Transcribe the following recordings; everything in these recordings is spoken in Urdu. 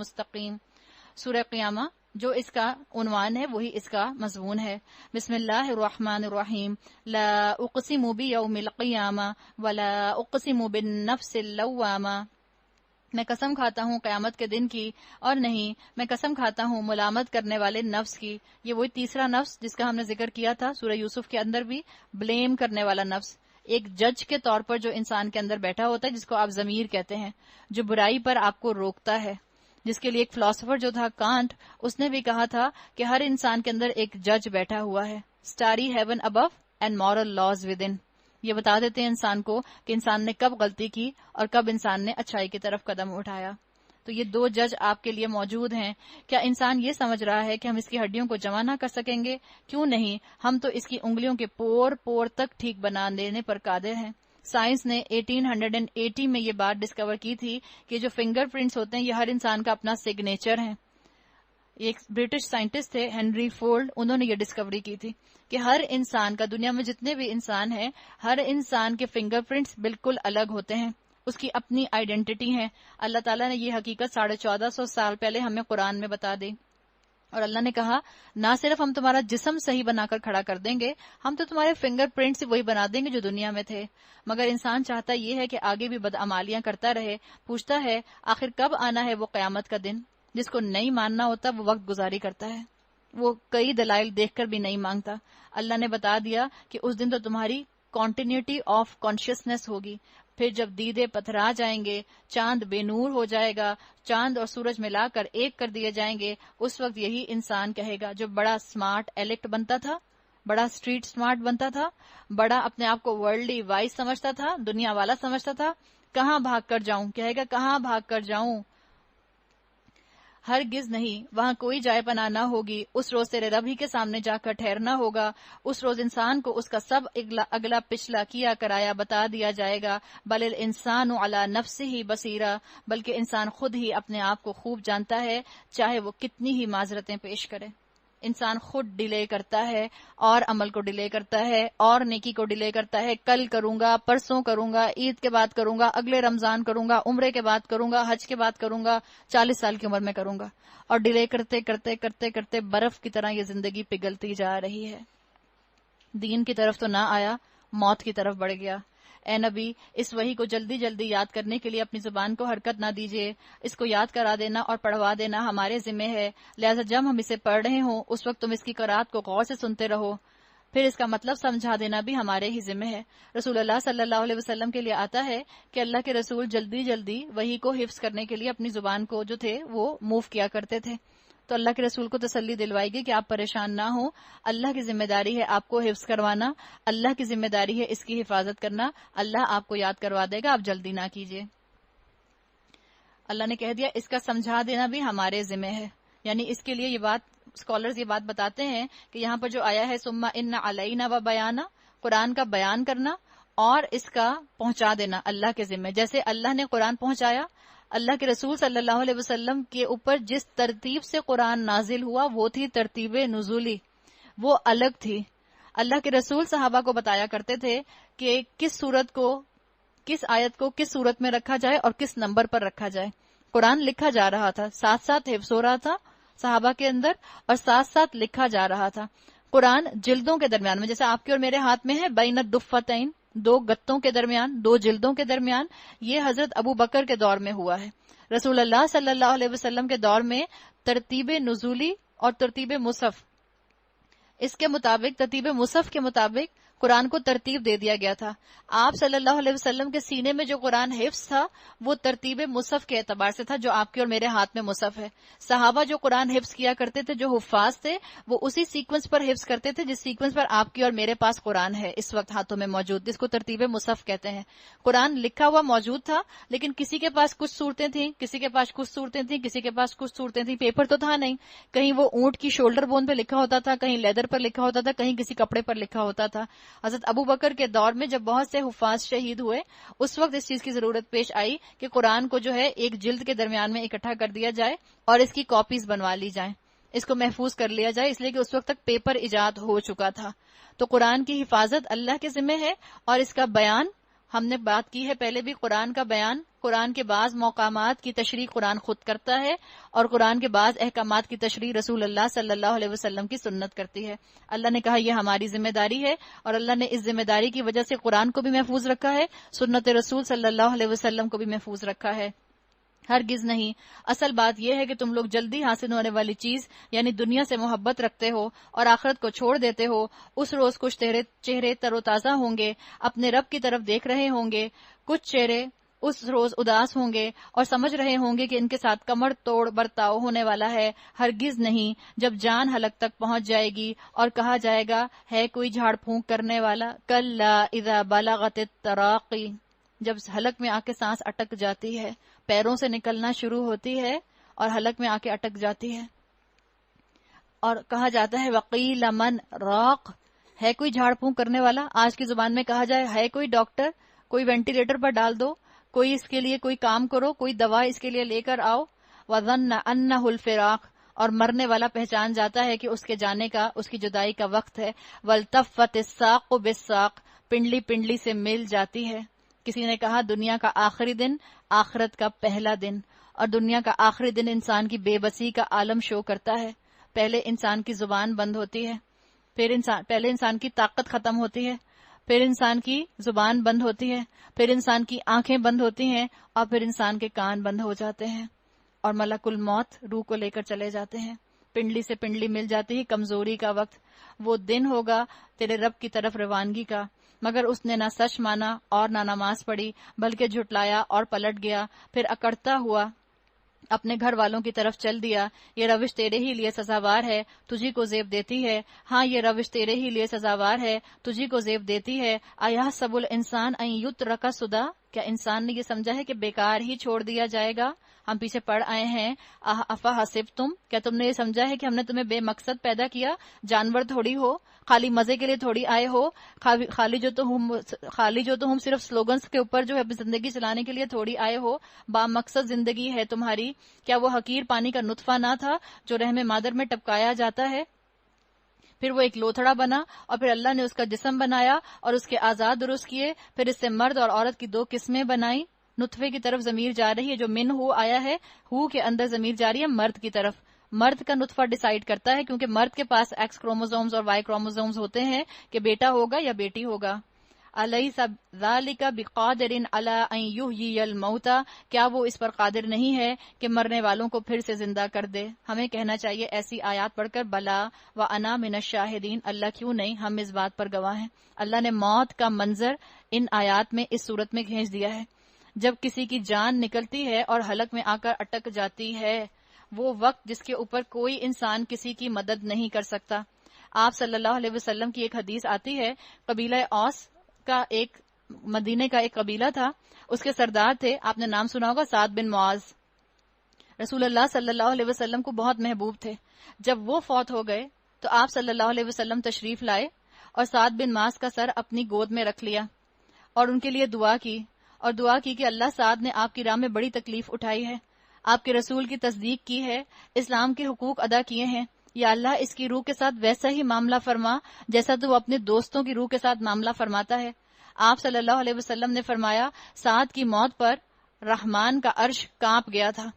مستقیم. سورہ قیامہ جو اس کا عنوان ہے وہی اس کا مضمون ہے. بسم اللہ الرحمن الرحیم. لا اقسم بیوم القیامہ ولا اقسم بالنفس اللوامہ. میں قسم کھاتا ہوں قیامت کے دن کی، اور نہیں میں قسم کھاتا ہوں ملامت کرنے والے نفس کی. یہ وہی تیسرا نفس جس کا ہم نے ذکر کیا تھا سورہ یوسف کے اندر بھی، بلیم کرنے والا نفس. ایک جج کے طور پر جو انسان کے اندر بیٹھا ہوتا ہے، جس کو آپ ضمیر کہتے ہیں، جو برائی پر آپ کو روکتا ہے. جس کے لیے ایک فلاسفر جو تھا کانٹ، اس نے بھی کہا تھا کہ ہر انسان کے اندر ایک جج بیٹھا ہوا ہے. Starry heaven above and moral laws within. یہ بتا دیتے ہیں انسان کو کہ انسان نے کب غلطی کی اور کب انسان نے اچھائی کی طرف قدم اٹھایا. تو یہ دو جج آپ کے لیے موجود ہیں. کیا انسان یہ سمجھ رہا ہے کہ ہم اس کی ہڈیوں کو جمع نہ کر سکیں گے؟ کیوں نہیں، ہم تو اس کی انگلیوں کے پور پور تک ٹھیک بنا دینے پر قادر ہیں. سائنس نے 1880 میں یہ بات ڈسکور کی تھی کہ جو فنگر پرنٹس ہوتے ہیں یہ ہر انسان کا اپنا سگنیچر ہے. ایک برٹش سائنٹسٹ تھے ہنری فورڈ، انہوں نے یہ ڈسکوری کی تھی کہ ہر انسان کا، دنیا میں جتنے بھی انسان ہیں، ہر انسان کے فنگر پرنٹس بالکل الگ ہوتے ہیں. اس کی اپنی آئیڈینٹی ہے. اللہ تعالیٰ نے یہ حقیقت 1450 سال پہلے ہمیں قرآن میں بتا دی. اور اللہ نے کہا نہ صرف ہم تمہارا جسم صحیح بنا کر کھڑا کر دیں گے، ہم تو تمہارے فنگر پرنٹس وہی بنا دیں گے جو دنیا میں تھے. مگر انسان چاہتا یہ ہے کہ آگے بھی بدعمالیاں کرتا رہے. پوچھتا ہے آخر کب آنا ہے وہ قیامت کا دن. جس کو نہیں ماننا ہوتا وہ وقت گزاری کرتا ہے، وہ کئی دلائل دیکھ کر بھی نہیں مانگتا. اللہ نے بتا دیا کہ اس دن تو تمہاری کانٹینیوٹی آف کانشیسنس ہوگی. پھر جب دیدے پتھرا جائیں گے، چاند بے نور ہو جائے گا، چاند اور سورج ملا کر ایک کر دیے جائیں گے، اس وقت یہی انسان کہے گا جو بڑا سمارٹ ایلیکٹ بنتا تھا، بڑا اسٹریٹ سمارٹ بنتا تھا، بڑا اپنے آپ کو ورلڈلی وائز سمجھتا تھا، دنیا والا سمجھتا تھا، کہاں بھاگ کر جاؤں، کہے گا کہاں بھاگ کر جاؤں. ہرگز نہیں، وہاں کوئی جائے پناہ نہ ہوگی. اس روز تیرے رب ہی کے سامنے جا کر ٹھہرنا ہوگا. اس روز انسان کو اس کا سب اگلا پچھلا کیا کرایا بتا دیا جائے گا. بل الانسان علی نفسہ بصیرہ، بلکہ انسان خود ہی اپنے آپ کو خوب جانتا ہے، چاہے وہ کتنی ہی معذرتیں پیش کرے. انسان خود ڈیلے کرتا ہے، اور عمل کو ڈیلے کرتا ہے، اور نیکی کو ڈیلے کرتا ہے. کل کروں گا، پرسوں کروں گا، عید کے بعد کروں گا، اگلے رمضان کروں گا، عمرے کے بعد کروں گا، حج کے بعد کروں گا، 40 سال کی عمر میں کروں گا. اور ڈیلے کرتے کرتے کرتے کرتے برف کی طرح یہ زندگی پگھلتی جا رہی ہے. دین کی طرف تو نہ آیا، موت کی طرف بڑھ گیا. اے نبی، اس وحی کو جلدی جلدی یاد کرنے کے لیے اپنی زبان کو حرکت نہ دیجیے. اس کو یاد کرا دینا اور پڑھوا دینا ہمارے ذمہ ہے. لہذا جب ہم اسے پڑھ رہے ہوں اس وقت تم اس کی قرات کو غور سے سنتے رہو. پھر اس کا مطلب سمجھا دینا بھی ہمارے ہی ذمہ ہے. رسول اللہ صلی اللہ علیہ وسلم کے لیے آتا ہے کہ اللہ کے رسول جلدی جلدی وحی کو حفظ کرنے کے لیے اپنی زبان کو جو تھے وہ موو کیا کرتے تھے. تو اللہ کے رسول کو تسلی دلوائی گئی کہ آپ پریشان نہ ہوں، اللہ کی ذمہ داری ہے آپ کو حفظ کروانا، اللہ کی ذمہ داری ہے اس کی حفاظت کرنا، اللہ آپ کو یاد کروا دے گا، آپ جلدی نہ کیجیے. اللہ نے کہہ دیا اس کا سمجھا دینا بھی ہمارے ذمہ ہے. یعنی اس کے لیے یہ بات اسکالرز یہ بات بتاتے ہیں کہ یہاں پر جو آیا ہے ثم ان علینا و بیانا، قرآن کا بیان کرنا اور اس کا پہنچا دینا اللہ کے ذمہ. جیسے اللہ نے قرآن پہنچایا، اللہ کے رسول صلی اللہ علیہ وسلم کے اوپر جس ترتیب سے قرآن نازل ہوا وہ تھی ترتیب نزولی، وہ الگ تھی. اللہ کے رسول صحابہ کو بتایا کرتے تھے کہ کس سورت کو، کس آیت کو کس سورت میں رکھا جائے اور کس نمبر پر رکھا جائے. قرآن لکھا جا رہا تھا، ساتھ ساتھ حفظ ہو رہا تھا صحابہ کے اندر، اور ساتھ ساتھ لکھا جا رہا تھا. قرآن جلدوں کے درمیان میں، جیسے آپ کے اور میرے ہاتھ میں ہے بین الدفتین، 2 گتوں کے درمیان، 2 جلدوں کے درمیان، یہ حضرت ابو بکر کے دور میں ہوا ہے. رسول اللہ صلی اللہ علیہ وسلم کے دور میں ترتیب نزولی اور ترتیب مصحف، اس کے مطابق ترتیب مصحف کے مطابق قرآن کو ترتیب دے دیا گیا تھا. آپ صلی اللہ علیہ وسلم کے سینے میں جو قرآن حفظ تھا وہ ترتیب مصحف کے اعتبار سے تھا، جو آپ کے اور میرے ہاتھ میں مصحف ہے. صحابہ جو قرآن حفظ کیا کرتے تھے، جو حفاظ تھے، وہ اسی سیکوینس پر حفظ کرتے تھے جس سیکوینس پر آپ کی اور میرے پاس قرآن ہے اس وقت ہاتھوں میں موجود، جس کو ترتیب مصحف کہتے ہیں. قرآن لکھا ہوا موجود تھا، لیکن کسی کے پاس کچھ صورتیں تھیں، کسی کے پاس کچھ صورتیں تھیں، کسی کے پاس کچھ صورتیں تھیں. پیپر تو تھا نہیں، کہیں وہ اونٹ کی شولڈر بون پہ لکھا ہوتا تھا، کہیں لیدر پر لکھا ہوتا تھا، کہیں کسی کپڑے پر لکھا ہوتا تھا. حضرت ابو بکر کے دور میں جب بہت سے حفاظ شہید ہوئے، اس وقت اس چیز کی ضرورت پیش آئی کہ قرآن کو جو ہے ایک جلد کے درمیان میں اکٹھا کر دیا جائے اور اس کی کاپیز بنوا لی جائیں، اس کو محفوظ کر لیا جائے، اس لیے کہ اس وقت تک پیپر ایجاد ہو چکا تھا. تو قرآن کی حفاظت اللہ کے ذمہ ہے، اور اس کا بیان ہم نے بات کی ہے پہلے بھی، قرآن کا بیان قرآن کے بعض مقامات کی تشریح قرآن خود کرتا ہے اور قرآن کے بعض احکامات کی تشریح رسول اللہ صلی اللہ علیہ وسلم کی سنت کرتی ہے۔ اللہ نے کہا یہ ہماری ذمہ داری ہے، اور اللہ نے اس ذمہ داری کی وجہ سے قرآن کو بھی محفوظ رکھا ہے، سنت رسول صلی اللہ علیہ وسلم کو بھی محفوظ رکھا ہے۔ ہرگز نہیں۔ اصل بات یہ ہے کہ تم لوگ جلدی حاصل ہونے والی چیز یعنی دنیا سے محبت رکھتے ہو اور آخرت کو چھوڑ دیتے ہو۔ اس روز کچھ چہرے تر و تازہ ہوں گے، اپنے رب کی طرف دیکھ رہے ہوں گے، کچھ چہرے اس روز اداس ہوں گے اور سمجھ رہے ہوں گے کہ ان کے ساتھ کمر توڑ برتاؤ ہونے والا ہے۔ ہرگز نہیں۔ جب جان حلق تک پہنچ جائے گی اور کہا جائے گا ہے کوئی جھاڑ پھونک کرنے والا، کلا اذا بلغت التراقی، جب حلق میں آ کے سانس اٹک جاتی ہے، پیروں سے نکلنا شروع ہوتی ہے اور حلق میں آ کے اٹک جاتی ہے، اور کہا جاتا ہے وقیل من راق، ہے کوئی جھاڑ پھونک کرنے والا۔ آج کی زبان میں کہا جائے ہے کوئی ڈاکٹر، کوئی وینٹیلیٹر پر ڈال دو، کوئی اس کے لیے کوئی کام کرو، کوئی دوا اس کے لیے لے کر آؤ۔ وظن انہ الفراق، اور مرنے والا پہچان جاتا ہے کہ اس کے جانے کا، اس کی جدائی کا وقت ہے۔ والتفت الساق بالساق، پنڈلی پنڈلی سے مل جاتی ہے۔ کسی نے کہا دنیا کا آخری دن آخرت کا پہلا دن، اور دنیا کا آخری دن انسان کی بے بسی کا عالم شو کرتا ہے۔ پہلے انسان کی زبان بند ہوتی ہے، پہلے انسان کی طاقت ختم ہوتی ہے، پھر انسان کی زبان بند ہوتی ہے، پھر انسان کی آنکھیں بند ہوتی ہیں، اور پھر انسان کے کان بند ہو جاتے ہیں، اور ملک الموت روح کو لے کر چلے جاتے ہیں۔ پنڈلی سے پنڈلی مل جاتی ہے، کمزوری کا وقت۔ وہ دن ہوگا تیرے رب کی طرف روانگی کا، مگر اس نے نہ سچ مانا اور نہ نماز پڑھی، بلکہ جھٹلایا اور پلٹ گیا، پھر اکڑتا ہوا اپنے گھر والوں کی طرف چل دیا۔ یہ روش تیرے ہی لیے سزاوار ہے، تجھی کو زیب دیتی ہے۔ ہاں یہ روش تیرے ہی لیے سزاوار ہے، تجھی کو زیب دیتی ہے۔ ایحسب الانسان ان یترک سدی، کیا انسان نے یہ سمجھا ہے کہ بیکار ہی چھوڑ دیا جائے گا؟ ہم پیچھے پڑھ آئے ہیں افحسبتم، کیا تم نے یہ سمجھا ہے کہ ہم نے تمہیں بے مقصد پیدا کیا؟ جانور تھوڑی ہو، خالی مزے کے لیے تھوڑی آئے ہو، خالی جو تم صرف سلوگنز کے اوپر جو ہے اپنی زندگی چلانے کے لیے تھوڑی آئے ہو۔ با مقصد زندگی ہے تمہاری۔ کیا وہ حقیر پانی کا نطفہ نہ تھا جو رحم مادر میں ٹپکایا جاتا ہے، پھر وہ ایک لوتھڑا بنا، اور پھر اللہ نے اس کا جسم بنایا اور اس کے اعضاء درست کیے، پھر اس سے مرد اور عورت کی دو قسمیں بنائیں۔ نطفے کی طرف ضمیر جا رہی ہے جو من ہو آیا ہے، ہو کے اندر ضمیر جاری ہے مرد کی طرف۔ مرد کا نطفہ ڈیسائیڈ کرتا ہے، کیونکہ مرد کے پاس ایکس کروموزومز اور وائی کروموزومز ہوتے ہیں کہ بیٹا ہوگا یا بیٹی ہوگا۔ الیس ذالک بقادر علی ان یحیی الموتى، کیا وہ اس پر قادر نہیں ہے کہ مرنے والوں کو پھر سے زندہ کر دے؟ ہمیں کہنا چاہیے ایسی آیات پڑھ کر بلا وانا من الشاہدین، اللہ کیوں نہیں، ہم اس بات پر گواہ ہیں۔ اللہ نے موت کا منظر ان آیات میں اس صورت میں کھینچ دیا ہے۔ جب کسی کی جان نکلتی ہے اور حلق میں آ کر اٹک جاتی ہے، وہ وقت جس کے اوپر کوئی انسان کسی کی مدد نہیں کر سکتا۔ آپ صلی اللہ علیہ وسلم کی ایک حدیث آتی ہے، قبیلہ اوس کا ایک مدینے کا ایک قبیلہ تھا، اس کے سردار تھے، آپ نے نام سنا ہوگا سعد بن معاذ۔ رسول اللہ صلی اللہ علیہ وسلم کو بہت محبوب تھے۔ جب وہ فوت ہو گئے تو آپ صلی اللہ علیہ وسلم تشریف لائے اور سعد بن معاذ کا سر اپنی گود میں رکھ لیا اور ان کے لیے دعا کی، اور دعا کی کہ اللہ، سعد نے آپ کی راہ میں بڑی تکلیف اٹھائی ہے، آپ کے رسول کی تصدیق کی ہے، اسلام کے حقوق ادا کیے ہیں، یا اللہ اس کی روح کے ساتھ ویسا ہی معاملہ فرما جیسا تو وہ اپنے دوستوں کی روح کے ساتھ معاملہ فرماتا ہے۔ آپ صلی اللہ علیہ وسلم نے فرمایا سعد کی موت پر رحمان کا عرش کانپ گیا تھا۔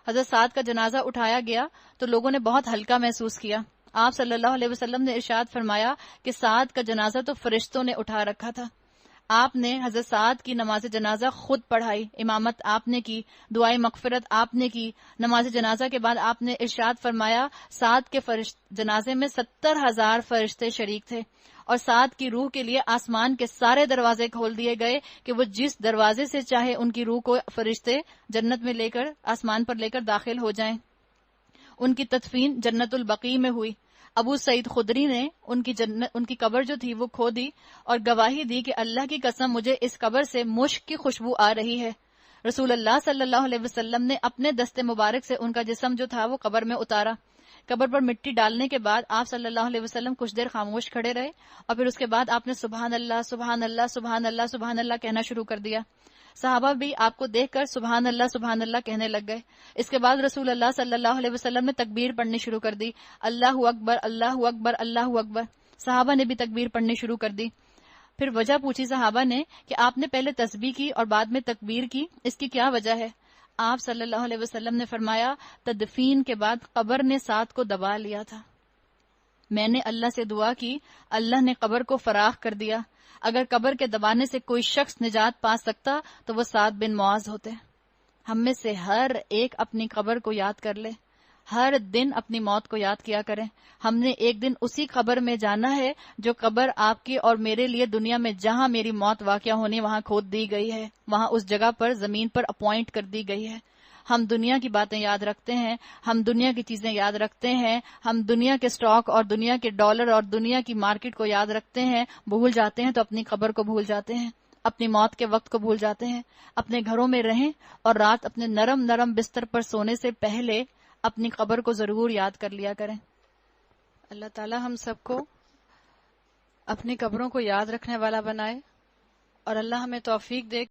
حضرت سعد کا جنازہ اٹھایا گیا تو لوگوں نے بہت ہلکا محسوس کیا۔ آپ صلی اللہ علیہ وسلم نے ارشاد فرمایا کہ سعد کا جنازہ تو فرشتوں نے اٹھا رکھا تھا۔ آپ نے حضرت سعد کی نماز جنازہ خود پڑھائی، امامت آپ نے کی، دعائے مغفرت آپ نے کی۔ نماز جنازہ کے بعد آپ نے ارشاد فرمایا سعد کے جنازے میں 70,000 فرشتے شریک تھے، اور سعد کی روح کے لیے آسمان کے سارے دروازے کھول دیے گئے کہ وہ جس دروازے سے چاہے ان کی روح کو فرشتے جنت میں لے کر آسمان پر لے کر داخل ہو جائیں۔ ان کی تدفین جنت البقیع میں ہوئی۔ ابو سعید خدری نے ان کی قبر جو تھی وہ کھو دی اور گواہی دی کہ اللہ کی قسم مجھے اس قبر سے مشک کی خوشبو آ رہی ہے۔ رسول اللہ صلی اللہ علیہ وسلم نے اپنے دست مبارک سے ان کا جسم جو تھا وہ قبر میں اتارا۔ قبر پر مٹی ڈالنے کے بعد آپ صلی اللہ علیہ وسلم کچھ دیر خاموش کھڑے رہے، اور پھر اس کے بعد آپ نے سبحان اللہ سبحان اللہ سبحان اللہ سبحان اللہ کہنا شروع کر دیا۔ صحابہ بھی آپ کو دیکھ کر سبحان اللہ کہنے لگ گئے۔ اس کے بعد رسول اللہ صلی اللہ علیہ وسلم نے تکبیر پڑھنی شروع کر دی، اللہ اکبر اللہ اکبر اللہ اکبر۔ صحابہ نے بھی تکبیر پڑھنی شروع کر دی۔ پھر وجہ پوچھی صحابہ نے کہ آپ نے پہلے تسبیح کی اور بعد میں تکبیر کی، اس کی کیا وجہ ہے؟ آپ صلی اللہ علیہ وسلم نے فرمایا، تدفین کے بعد قبر نے ساتھ کو دبا لیا تھا، میں نے اللہ سے دعا کی، اللہ نے قبر کو فراخ کر دیا، اگر قبر کے دبانے سے کوئی شخص نجات پا سکتا تو وہ سعد بن معاذ ہوتے۔ ہم میں سے ہر ایک اپنی قبر کو یاد کر لے، ہر دن اپنی موت کو یاد کیا کریں۔ ہم نے ایک دن اسی قبر میں جانا ہے جو قبر آپ کی اور میرے لیے دنیا میں جہاں میری موت واقع ہونی وہاں کھود دی گئی ہے، وہاں اس جگہ پر زمین پر اپوائنٹ کر دی گئی ہے۔ ہم دنیا کی باتیں یاد رکھتے ہیں، ہم دنیا کی چیزیں یاد رکھتے ہیں، ہم دنیا کے سٹاک اور دنیا کے ڈالر اور دنیا کی مارکیٹ کو یاد رکھتے ہیں، بھول جاتے ہیں تو اپنی قبر کو بھول جاتے ہیں، اپنی موت کے وقت کو بھول جاتے ہیں۔ اپنے گھروں میں رہیں اور رات اپنے نرم نرم بستر پر سونے سے پہلے اپنی قبر کو ضرور یاد کر لیا کریں۔ اللہ تعالی ہم سب کو اپنی قبروں کو یاد رکھنے والا بنائے، اور اللہ ہمیں توفیق دے